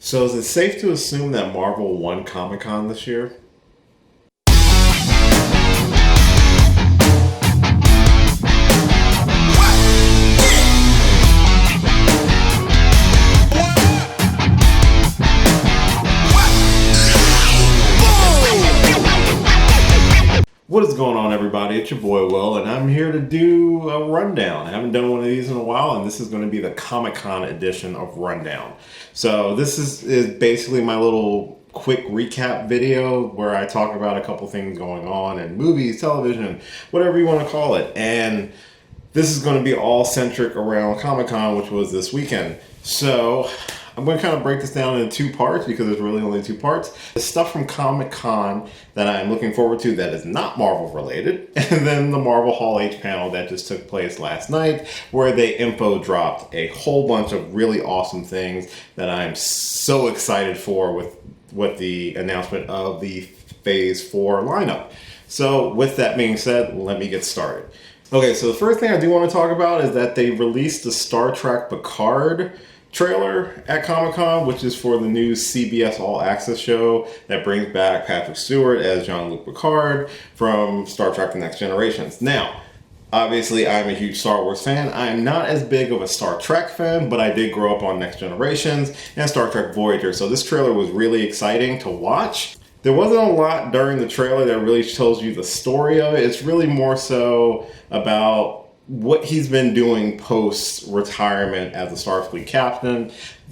So is it safe to assume that Marvel won Comic-Con this year? What is going on, everybody? It's your boy Will, and I'm here to do a rundown. I haven't done one of these in a while, and this is going to be the Comic-Con edition of Rundown. So this is basically my little quick recap video where I talk about a couple things going on in movies, television, whatever you want to call it. And this is going to be all centric around Comic-Con, which was this weekend. So I'm going to kind of break this down into two parts because there's really only two parts. The stuff from Comic-Con that I'm looking forward to that is not Marvel related, and then the Marvel Hall H panel that just took place last night where they info dropped a whole bunch of really awesome things that I'm so excited for with the announcement of the Phase 4 lineup. So with that being said, let me get started. Okay, so the first thing I do want to talk about is that they released the Star Trek Picard trailer at Comic-Con, which is for the new CBS All Access show that brings back Patrick Stewart as Jean-Luc Picard from Star Trek The Next Generations. Now, obviously, I'm a huge Star Wars fan. I am not as big of a Star Trek fan, but I did grow up on Next Generations and Star Trek Voyager, so this trailer was really exciting to watch. There wasn't a lot during the trailer that really tells you the story of it. It's really more so about what he's been doing post-retirement as a Starfleet captain.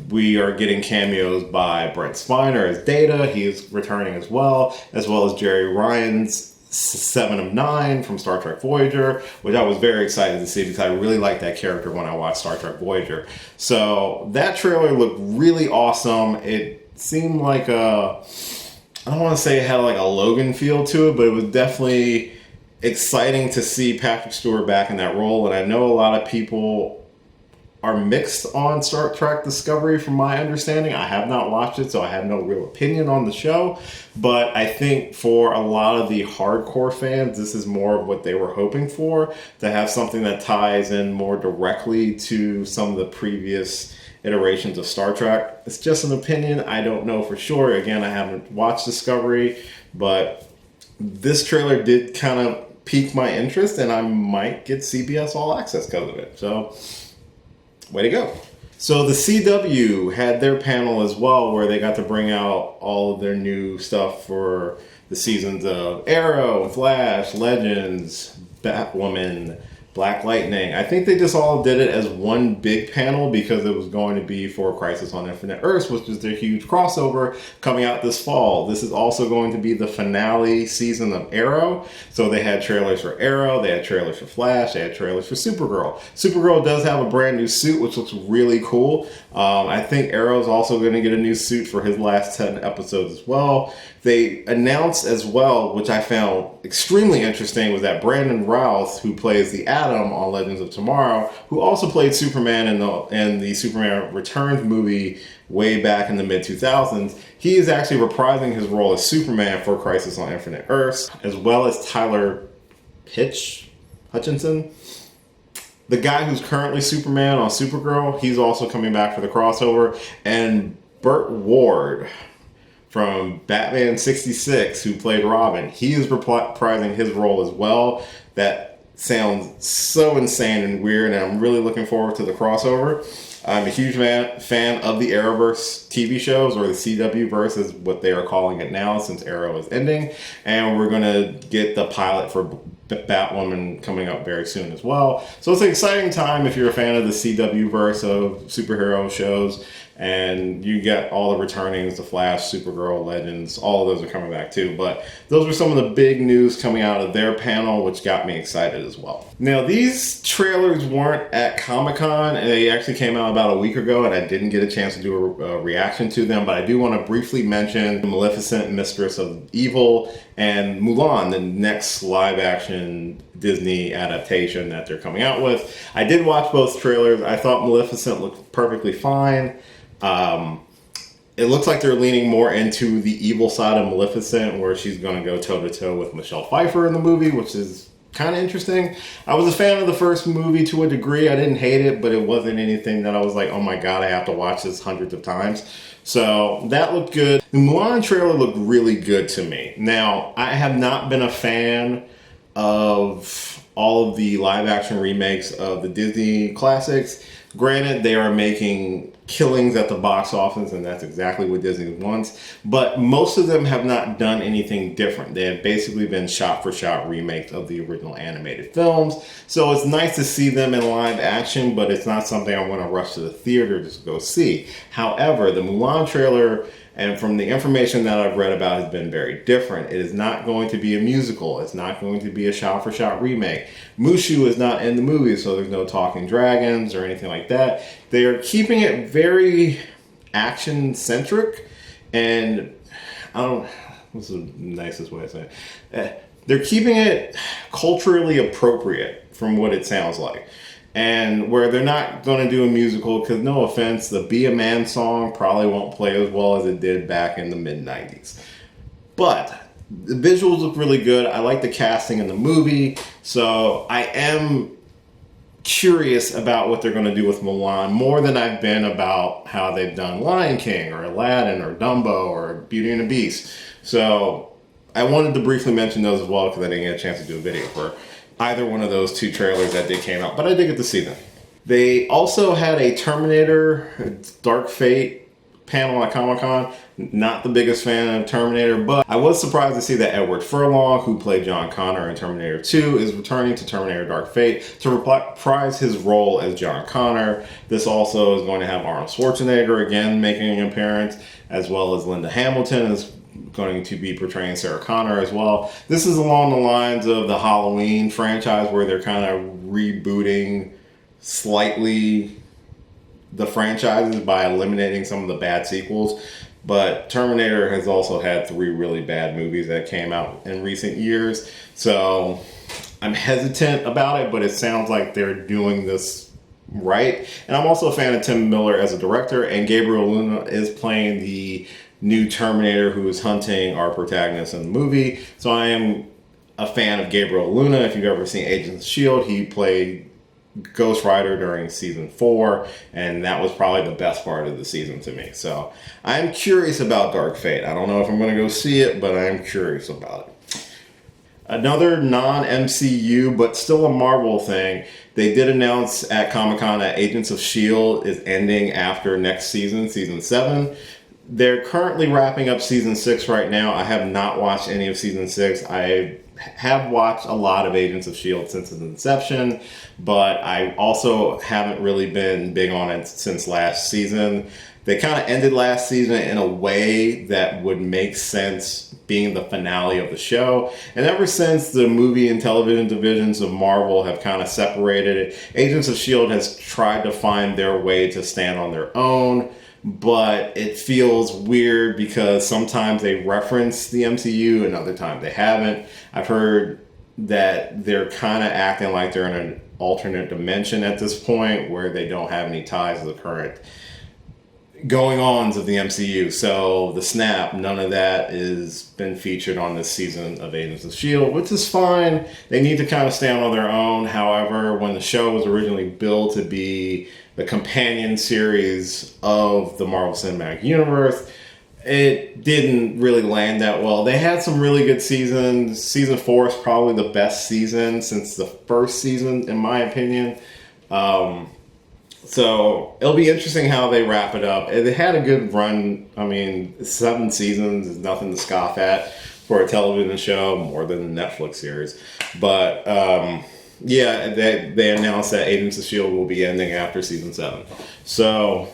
We are getting cameos by Brent Spiner as Data. He is returning as well as Jerry Ryan's 7 of 9 from Star Trek Voyager, which I was very excited to see because I really liked that character when I watched Star Trek Voyager. So that trailer looked really awesome. It seemed like I don't want to say it had like a Logan feel to it, but it was definitely exciting to see Patrick Stewart back in that role. And I know a lot of people are mixed on Star Trek Discovery from my understanding. I have not watched it, so I have no real opinion on the show. But I think for a lot of the hardcore fans, this is more of what they were hoping for, to have something that ties in more directly to some of the previous iterations of Star Trek. It's just an opinion. I don't know for sure. Again, I haven't watched Discovery, but this trailer did kind of pique my interest, and I might get CBS All Access because of it. So, way to go. So the CW had their panel as well, where they got to bring out all of their new stuff for the seasons of Arrow, Flash, Legends, Batwoman, Black Lightning. I think they just all did it as one big panel because it was going to be for Crisis on Infinite Earths, which is their huge crossover coming out this fall. This is also going to be the finale season of Arrow. So they had trailers for Arrow, they had trailers for Flash, they had trailers for Supergirl. Supergirl does have a brand new suit, which looks really cool. I think Arrow's also going to get a new suit for his last 10 episodes as well. They announced as well, which I found extremely interesting, was that Brandon Routh, who plays the Atom on Legends of Tomorrow, who also played Superman in the Superman Returns movie way back in the mid-2000s, he is actually reprising his role as Superman for Crisis on Infinite Earths, as well as Tyler Hutchinson. The guy who's currently Superman on Supergirl, he's also coming back for the crossover. And Burt Ward from Batman 66, who played Robin, he is reprising his role as well. That sounds so insane and weird, and I'm really looking forward to the crossover. I'm a huge fan of the Arrowverse TV shows, or the CW verse is what they are calling it now since Arrow is ending. And we're going to get the pilot for Batwoman coming up very soon as well. So it's an exciting time if you're a fan of the CW verse of superhero shows. And you get all the returnings, the Flash, Supergirl, Legends, all of those are coming back too. But those were some of the big news coming out of their panel, which got me excited as well. Now, these trailers weren't at Comic-Con, and they actually came out about a week ago, and I didn't get a chance to do a reaction to them. But I do want to briefly mention Maleficent, Mistress of Evil, and Mulan, the next live-action Disney adaptation that they're coming out with. I did watch both trailers. I thought Maleficent looked perfectly fine. It looks like they're leaning more into the evil side of Maleficent, where she's going to go toe-to-toe with Michelle Pfeiffer in the movie, which is kind of interesting. I was a fan of the first movie to a degree. I didn't hate it, but it wasn't anything that I was like, oh my god, I have to watch this hundreds of times. So that looked good. The Mulan trailer looked really good to me. Now, I have not been a fan of all of the live action remakes of the Disney classics. Granted, they are making killings at the box office, and that's exactly what Disney wants. But most of them have not done anything different. They have basically been shot-for-shot remakes of the original animated films. So it's nice to see them in live action, but it's not something I want to rush to the theater to go see. However, the Mulan trailer, and from the information that I've read about, has been very different. It is not going to be a musical. It's not going to be a shot-for-shot remake. Mushu is not in the movie, so there's no talking dragons or anything like that. They are keeping it very action-centric, and I don't. What's the nicest way to say it? They're keeping it culturally appropriate, from what it sounds like. And where they're not going to do a musical, because no offense, the Be a Man song probably won't play as well as it did back in the mid-90s. But the visuals look really good. I like the casting in the movie. So I am curious about what they're going to do with Mulan more than I've been about how they've done Lion King or Aladdin or Dumbo or Beauty and the Beast. So I wanted to briefly mention those as well because I didn't get a chance to do a video for either one of those two trailers that did came out, but I did get to see them. They also had a Terminator Dark Fate panel at Comic-Con. Not the biggest fan of Terminator, but I was surprised to see that Edward Furlong, who played John Connor in Terminator 2, is returning to Terminator Dark Fate to reprise his role as John Connor. This also is going to have Arnold Schwarzenegger again making an appearance, as well as Linda Hamilton is going to be portraying Sarah Connor as well. This is along the lines of the Halloween franchise, where they're kind of rebooting slightly the franchises by eliminating some of the bad sequels. But Terminator has also had 3 really bad movies that came out in recent years. So I'm hesitant about it, but it sounds like they're doing this right. And I'm also a fan of Tim Miller as a director, and Gabriel Luna is playing the new Terminator who is hunting our protagonist in the movie. So I am a fan of Gabriel Luna. If you've ever seen Agents of S.H.I.E.L.D., he played Ghost Rider during season 4, and that was probably the best part of the season to me. So I'm curious about Dark Fate. I don't know if I'm going to go see it, but I am curious about it. Another non-MCU, but still a Marvel thing, they did announce at Comic-Con that Agents of S.H.I.E.L.D. is ending after next season, season 7. They're currently wrapping up season 6 right now. I have not watched any of season 6. I have watched a lot of Agents of S.H.I.E.L.D. since its inception, but I also haven't really been big on it since last season. They kind of ended last season in a way that would make sense being the finale of the show. And ever since the movie and television divisions of Marvel have kind of separated, Agents of S.H.I.E.L.D. has tried to find their way to stand on their own. But it feels weird because sometimes they reference the MCU and other times they haven't. I've heard that they're kind of acting like they're in an alternate dimension at this point where they don't have any ties to the current going-ons of the MCU. So the snap, none of that has been featured on this season of Agents of S.H.I.E.L.D., which is fine. They need to kind of stand on their own. However, when the show was originally built to be the companion series of the Marvel Cinematic Universe, it didn't really land that well. They had some really good seasons. Season 4 is probably the best season since the first season, in my opinion. So it'll be interesting how they wrap it up. They had a good run. I mean, 7 seasons is nothing to scoff at for a television show, more than a Netflix series. But yeah, they announced that Agents of S.H.I.E.L.D. will be ending after season 7. So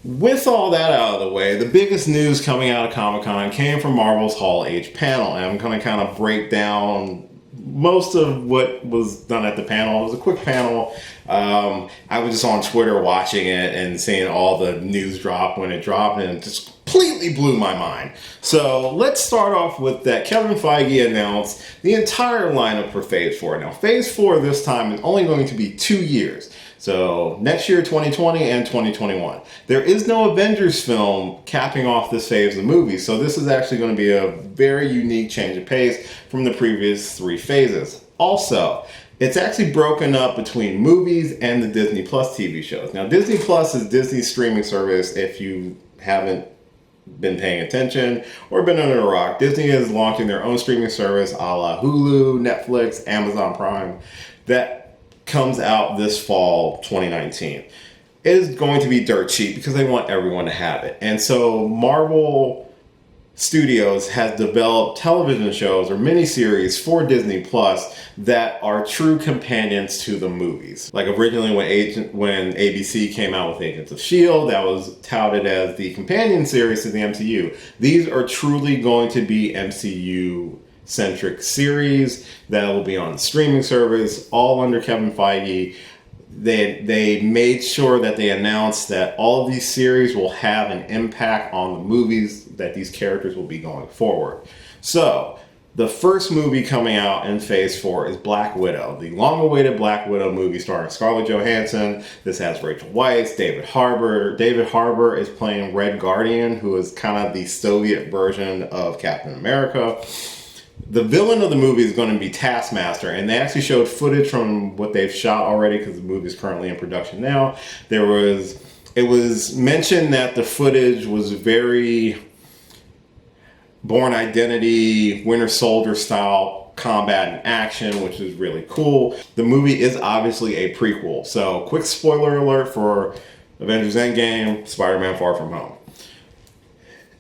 with all that out of the way, the biggest news coming out of Comic-Con came from Marvel's Hall H panel. And I'm going to kind of break down most of what was done at the panel. It was a quick panel. I was just on Twitter watching it and seeing all the news drop when it dropped, and it just completely blew my mind. So let's start off with that Kevin Feige announced the entire lineup for Phase 4. Now, Phase 4 this time is only going to be 2 years. So next year, 2020 and 2021. There is no Avengers film capping off this phase of movies, so this is actually going to be a very unique change of pace from the previous 3 phases. Also, it's actually broken up between movies and the Disney Plus TV shows. Now, Disney Plus is Disney's streaming service if you haven't been paying attention or been under a rock, Disney is launching their own streaming service a la Hulu, Netflix, Amazon Prime that comes out this fall 2019. It is going to be dirt cheap because they want everyone to have it. And so Marvel Studios has developed television shows or miniseries for Disney Plus that are true companions to the movies. Like originally when ABC came out with Agents of S.H.I.E.L.D., that was touted as the companion series to the MCU. These are truly going to be MCU centric series that will be on the streaming service, all under Kevin Feige. They made sure that they announced that all of these series will have an impact on the movies that these characters will be going forward. So, the first movie coming out in Phase 4 is Black Widow, the long-awaited Black Widow movie starring Scarlett Johansson. This has Rachel Weisz, David Harbour. David Harbour is playing Red Guardian, who is kind of the Soviet version of Captain America. The villain of the movie is going to be Taskmaster, and they actually showed footage from what they've shot already because the movie is currently in production now. It was mentioned that the footage was very Bourne Identity, Winter Soldier style combat and action, which is really cool. The movie is obviously a prequel, so quick spoiler alert for Avengers Endgame, Spider-Man Far From Home.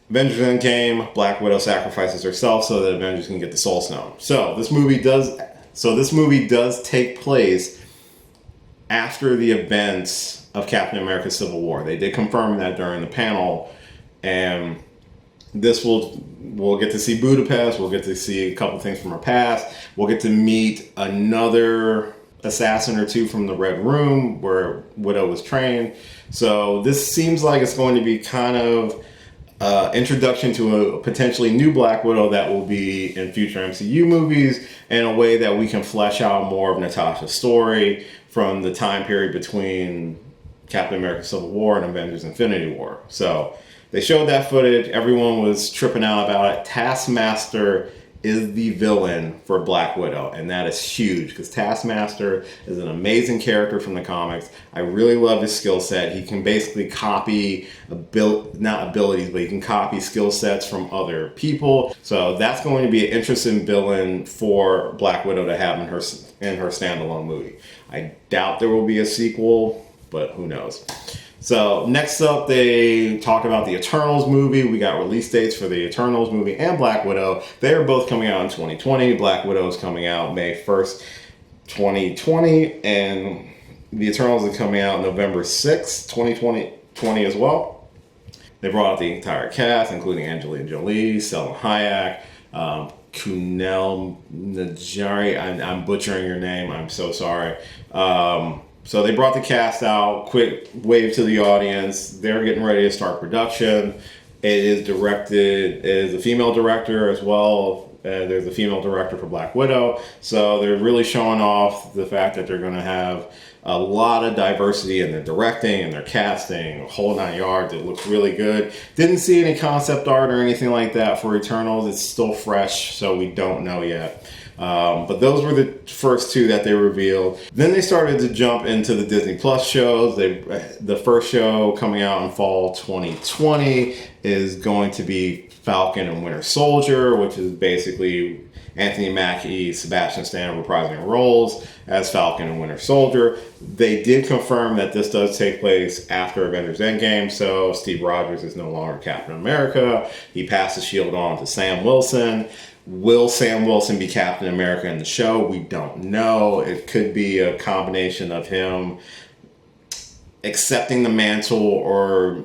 Avengers Endgame, Black Widow sacrifices herself so that Avengers can get the Soul Stone. So this movie does take place after the events of Captain America: Civil War. They did confirm that during the panel, and we'll get to see Budapest. We'll get to see a couple things from her past. We'll get to meet another assassin or two from the Red Room where Widow was trained. So this seems like it's going to be kind of introduction to a potentially new Black Widow that will be in future MCU movies in a way that we can flesh out more of Natasha's story from the time period between Captain America: Civil War and Avengers: Infinity War. So they showed that footage. Everyone was tripping out about it. Taskmaster is the villain for Black Widow, and that is huge because Taskmaster is an amazing character from the comics. I really love his skill set. He can basically copy not abilities, but he can copy skill sets from other people. So that's going to be an interesting villain for Black Widow to have in her standalone movie. I doubt there will be a sequel, but who knows. So next up, they talked about the Eternals movie. We got release dates for the Eternals movie and Black Widow. They are both coming out in 2020. Black Widow is coming out May 1st, 2020. And the Eternals is coming out November 6th, 2020 as well. They brought out the entire cast, including Angelina Jolie, Selma Hayek, Kunal Najari. I'm butchering your name. I'm so sorry. So they brought the cast out, quick wave to the audience. They're getting ready to start production. It is a female director as well. There's a female director for Black Widow. So they're really showing off the fact that they're going to have a lot of diversity in their directing and their casting, a whole 9 yards. It looks really good. Didn't see any concept art or anything like that for Eternals. It's still fresh, so we don't know yet. But those were the first two that they revealed. Then they started to jump into the Disney Plus shows. The first show coming out in fall 2020 is going to be Falcon and Winter Soldier, which is basically Anthony Mackie, Sebastian Stan reprising roles as Falcon and Winter Soldier. They did confirm that this does take place after Avengers Endgame, so Steve Rogers is no longer Captain America. He passed the shield on to Sam Wilson. Will Sam Wilson be Captain America in the show? We don't know. It could be a combination of him accepting the mantle or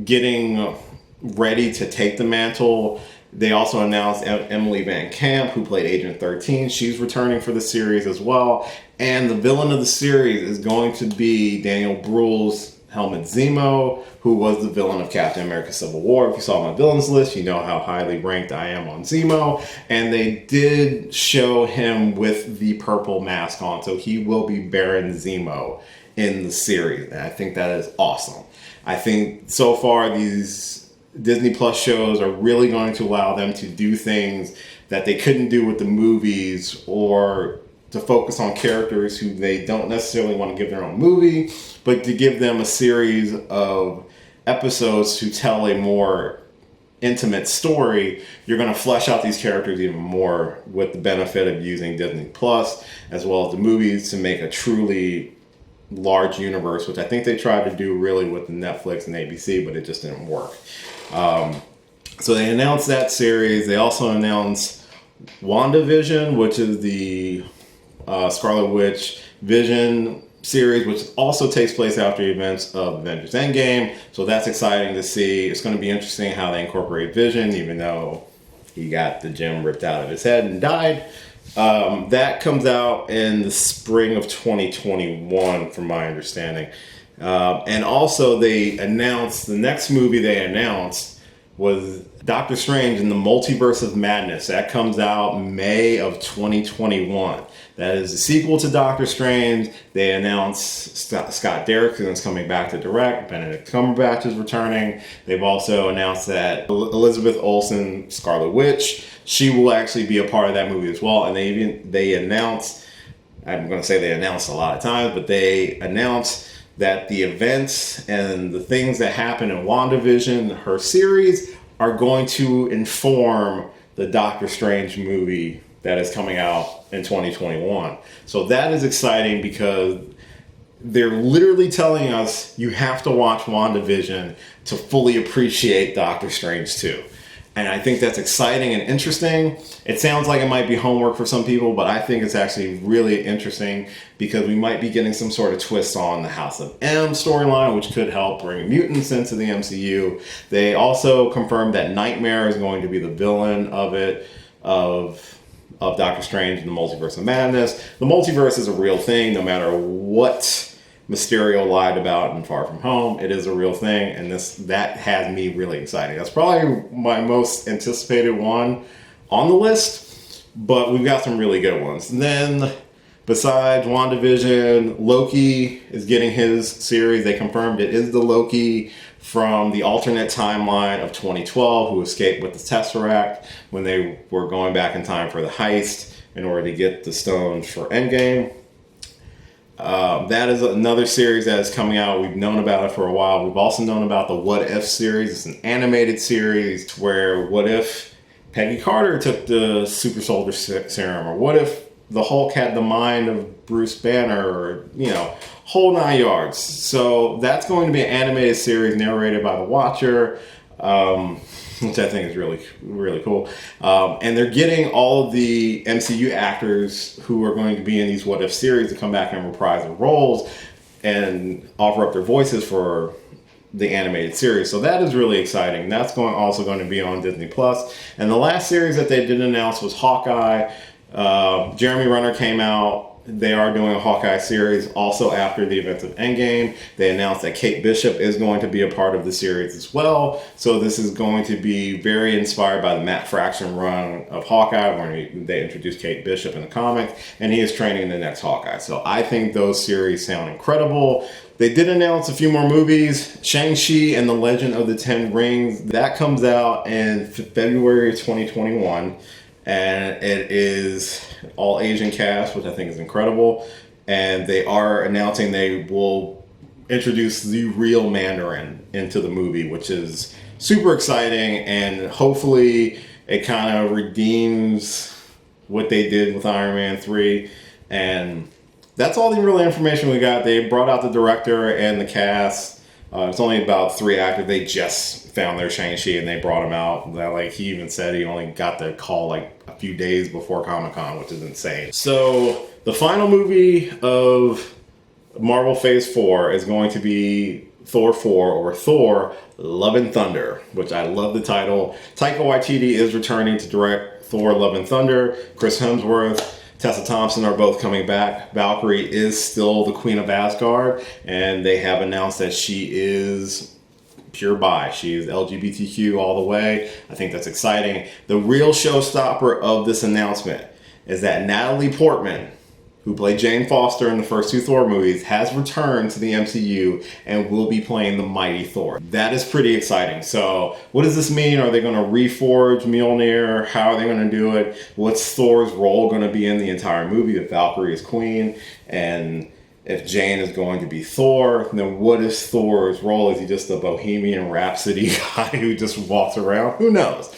getting ready to take the mantle. They also announced Emily Van Camp, who played Agent 13. She's returning for the series as well. And the villain of the series is going to be Daniel Bruhl's Helmut Zemo, who was the villain of Captain America: Civil War. If you saw my villains list, you know how highly ranked I am on Zemo. And they did show him with the purple mask on, so he will be Baron Zemo in the series. And I think that is awesome. I think so far these Disney Plus shows are really going to allow them to do things that they couldn't do with the movies, or to focus on characters who they don't necessarily want to give their own movie, but to give them a series of episodes to tell a more intimate story, you're going to flesh out these characters even more with the benefit of using Disney Plus as well as the movies to make a truly large universe, which I think they tried to do really with the Netflix and ABC, but it just didn't work. So they announced that series. They also announced WandaVision, which is the Scarlet Witch Vision series, which also takes place after the events of Avengers Endgame. So that's exciting to see. It's going to be interesting how they incorporate Vision, even though he got the gem ripped out of his head and died. That comes out in the spring of 2021, from my understanding. And also they announced, the next movie they announced was Doctor Strange in the Multiverse of Madness. That comes out May of 2021. That is a sequel to Doctor Strange. They announced Scott Derrickson is coming back to direct. Benedict Cumberbatch is returning. They've also announced that Elizabeth Olsen, Scarlet Witch, she will actually be a part of that movie as well. And they announced, I'm going to say they announced a lot of times, but they announced that the events and the things that happen in WandaVision, her series, are going to inform the Doctor Strange movie that is coming out in 2021. So that is exciting because they're literally telling us you have to watch WandaVision to fully appreciate Doctor Strange 2. And I think that's exciting and interesting. It sounds like it might be homework for some people, but I think it's actually really interesting because we might be getting some sort of twist on the House of M storyline, which could help bring mutants into the MCU. They also confirmed that Nightmare is going to be the villain of Doctor Strange in the Multiverse of Madness. The multiverse is a real thing, no matter what Mysterio lied about in Far From Home. It is a real thing, and that has me really excited. That's probably my most anticipated one on the list, but we've got some really good ones. And then, besides WandaVision, Loki is getting his series. They confirmed it is the Loki from the alternate timeline of 2012 who escaped with the Tesseract when they were going back in time for the heist in order to get the stones for Endgame. That is another series that is coming out. We've known about it for a while. We've also known about the What If series. It's an animated series where what if Peggy Carter took the super soldier serum, or what if the Hulk had the mind of Bruce Banner, or, whole 9 yards. So that's going to be an animated series narrated by the Watcher, which I think is really, really cool. And they're getting all of the MCU actors who are going to be in these What If series to come back and reprise their roles and offer up their voices for the animated series. So that is really exciting. That's also going to be on Disney Plus. And the last series that they did announce was Hawkeye. Jeremy Renner came out. They are doing a Hawkeye series also after the events of Endgame. They announced that Kate Bishop is going to be a part of the series as well. So this is going to be very inspired by the Matt Fraction run of Hawkeye, where they introduced Kate Bishop in the comics, and he is training the next Hawkeye. So I think those series sound incredible. They did announce a few more movies. Shang-Chi and the Legend of the Ten Rings. That comes out in February 2021. And it is all Asian cast, which I think is incredible. And they are announcing they will introduce the real Mandarin into the movie, which is super exciting. And hopefully it kind of redeems what they did with Iron Man 3. And that's all the real information we got. They brought out the director and the cast. It's only about 3 actors. They just found their Shang-Chi and they brought him out. He even said he only got the call a few days before Comic-Con, which is insane. So the final movie of Marvel Phase 4 is going to be Thor 4, or Thor Love and Thunder, which I love the title. Taika Waititi is returning to direct Thor Love and Thunder. Chris Hemsworth, Tessa Thompson are both coming back. Valkyrie is still the Queen of Asgard, and they have announced that she is pure bi. She is LGBTQ all the way. I think that's exciting. The real showstopper of this announcement is that Natalie Portman, who played Jane Foster in the first 2 Thor movies, has returned to the MCU and will be playing the mighty Thor. That is pretty exciting. So what does this mean? Are they going to reforge Mjolnir? How are they going to do it? What's Thor's role going to be in the entire movie if Valkyrie is queen? And If Jane is going to be Thor, then what is Thor's role? Is he just a Bohemian Rhapsody guy who just walks around? Who knows?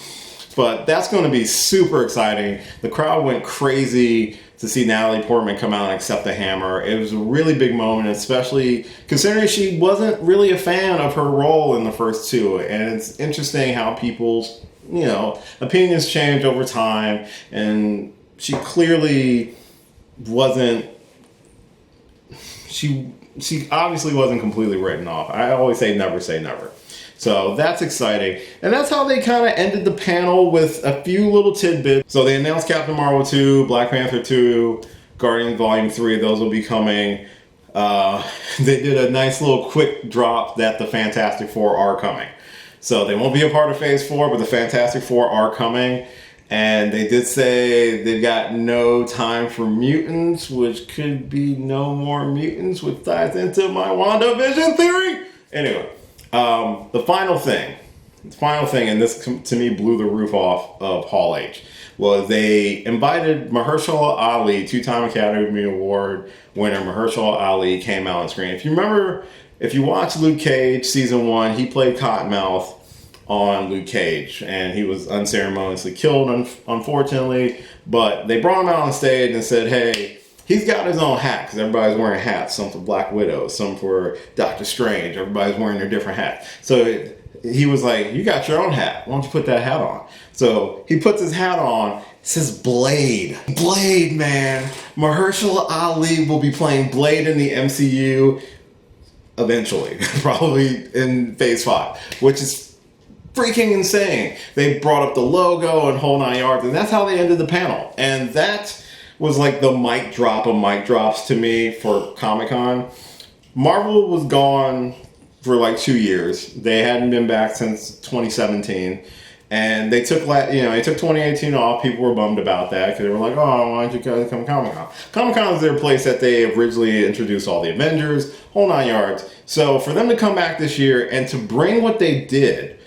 But that's going to be super exciting. The crowd went crazy to see Natalie Portman come out and accept the hammer. It was a really big moment, especially considering she wasn't really a fan of her role in the first two. And it's interesting how people's, opinions change over time. And she clearly wasn't, she obviously wasn't completely written off. I always say never say never. So that's exciting. And that's how they kind of ended the panel, with a few little tidbits. So they announced Captain Marvel 2, Black Panther 2, Guardians Volume 3. Those will be coming. They did a nice little quick drop that the Fantastic Four are coming. So they won't be a part of Phase 4, but the Fantastic Four are coming. And they did say they've got no time for mutants, which could be no more mutants, which ties into my WandaVision theory. Anyway. The final thing, and this to me blew the roof off of Hall H, was they invited Mahershala Ali, two-time Academy Award winner Mahershala Ali, came out on screen. If you remember, if you watch Luke Cage season 1, he played Cottonmouth on Luke Cage, and he was unceremoniously killed, unfortunately, but they brought him out on stage and said, hey, he's got his own hat, because everybody's wearing hats. Some for Black Widow, some for Doctor Strange. Everybody's wearing their different hats. So he was like, you got your own hat. Why don't you put that hat on? So he puts his hat on. It says Blade. Blade, man. Mahershala Ali will be playing Blade in the MCU eventually. Probably in Phase 5, which is freaking insane. They brought up the logo and whole 9 yards, and that's how they ended the panel. And that was like the mic drop of mic drops to me for Comic-Con. Marvel was gone for like 2 years. They hadn't been back since 2017. And they took 2018 off. People were bummed about that because they were like, oh, why don't you guys come to Comic-Con? Comic-Con is their place that they originally introduced all the Avengers, whole 9 yards. So for them to come back this year and to bring what they did,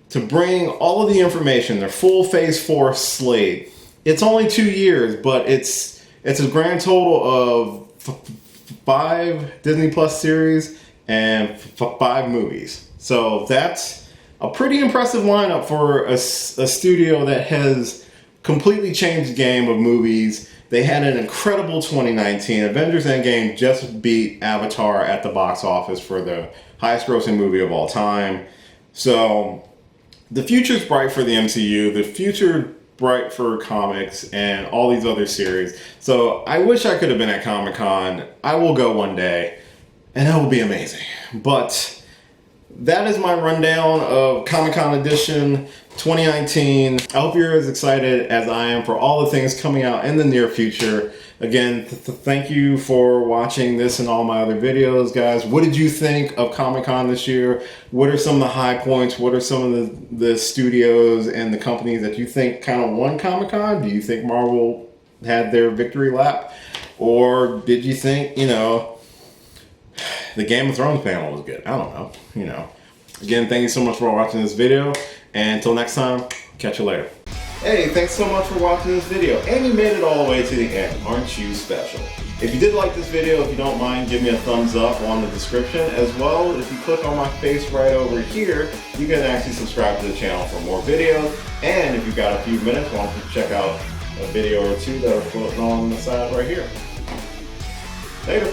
to bring all of the information, their full Phase 4 slate, it's only 2 years, but it's a grand total of 5 Disney Plus series and 5 movies. So that's a pretty impressive lineup for a studio that has completely changed the game of movies. They had an incredible 2019. Avengers Endgame just beat Avatar at the box office for the highest grossing movie of all time. So the future's bright for the MCU. The future bright for comics and all these other series. So I wish I could have been at Comic-Con. I will go one day, and it will be amazing. But that is my rundown of Comic-Con edition 2019. I hope you're as excited as I am for all the things coming out in the near future. Again, thank you for watching this and all my other videos, guys. What did you think of Comic-Con this year? What are some of the high points? What are some of the studios and the companies that you think kind of won Comic-Con? Do you think Marvel had their victory lap? Or did you think, the Game of Thrones panel was good? I don't know, Again, thank you so much for watching this video. And until next time, catch you later. Hey, thanks so much for watching this video, and you made it all the way to the end. Aren't you special? If you did like this video, if you don't mind, give me a thumbs up on the description. As well, if you click on my face right over here, you can actually subscribe to the channel for more videos. And if you've got a few minutes, why don't you check out a video or two that are floating on the side right here. Later.